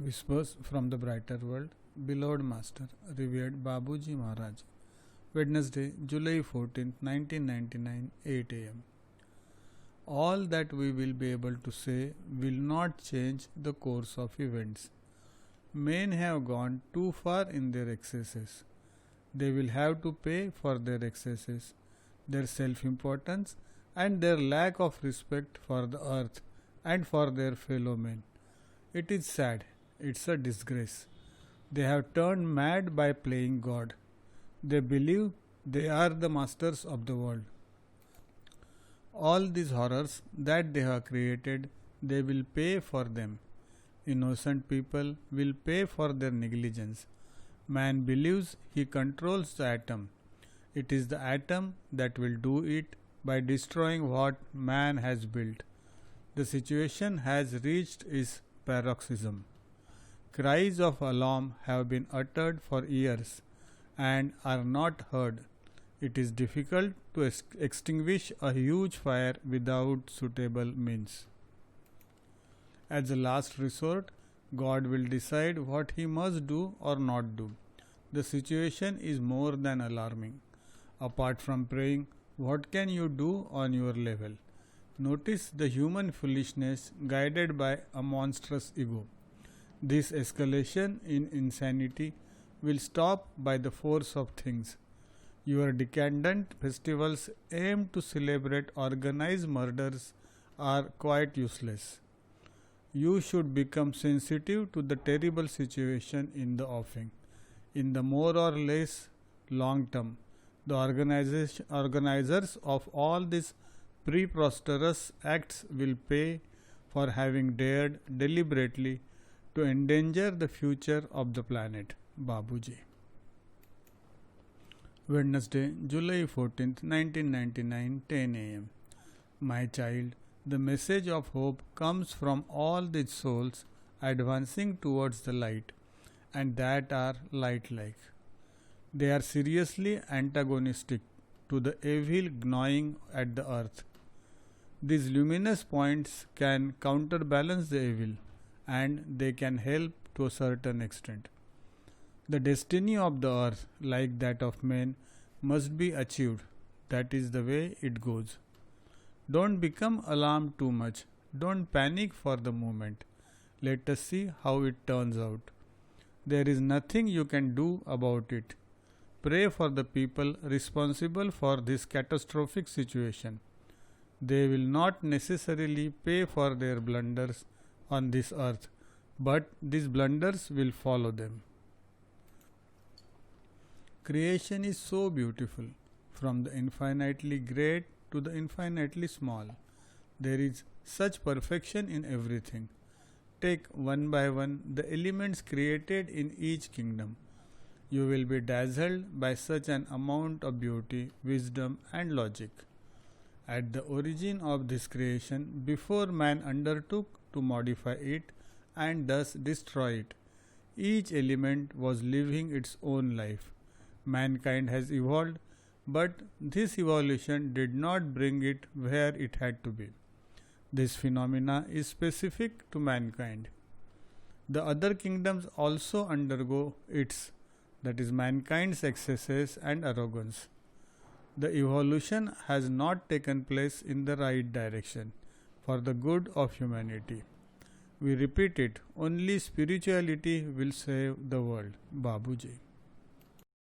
Whispers from the Brighter World, Beloved Master, Revered Babuji Maharaj, Wednesday, July 14, 1999, 8 am. All that we will be able to say will not change the course of events. Men have gone too far in their excesses. They will have to pay for their excesses, their self importance, and their lack of respect for the earth and for their fellow men. It is sad. It's a disgrace. They have turned mad by playing God. They believe they are the masters of the world. All these horrors that they have created, they will pay for them. Innocent people will pay for their negligence. Man believes he controls the atom. It is the atom that will do it by destroying what man has built. The situation has reached its paroxysm. Cries of alarm have been uttered for years and are not heard. It is difficult to extinguish a huge fire without suitable means. As a last resort, God will decide what he must do or not do. The situation is more than alarming. Apart from praying, what can you do on your level? Notice the human foolishness guided by a monstrous ego. This escalation in insanity will stop by the force of things. Your decadent festivals aimed to celebrate organized murders are quite useless. You should become sensitive to the terrible situation in the offing. In the more or less long term, the organizers of all these preposterous acts will pay for having dared deliberately to endanger the future of the planet. Babuji. Wednesday, July 14, 1999, 10 am. My child, the message of hope comes from all these souls advancing towards the light, and that are light-like. They are seriously antagonistic to the evil gnawing at the earth. These luminous points can counterbalance the evil, and they can help to a certain extent. The destiny of the earth, like that of men, must be achieved. That is the way it goes. Don't become alarmed too much. Don't panic for the moment. Let us see how it turns out. There is nothing you can do about it. Pray for the people responsible for this catastrophic situation. They will not necessarily pay for their blunders on this earth, but these blunders will follow them. Creation is so beautiful, from the infinitely great to the infinitely small. There is such perfection in everything. Take one by one the elements created in each kingdom. You will be dazzled by such an amount of beauty, wisdom, and logic. At the origin of this creation, before man undertook to modify it and thus destroy it, each element was living its own life. Mankind has evolved, but this evolution did not bring it where it had to be. This phenomena is specific to mankind. The other kingdoms also undergo its, that is, mankind's excesses and arrogance. The evolution has not taken place in the right direction for the good of humanity. We repeat it, only spirituality will save the world. Babuji.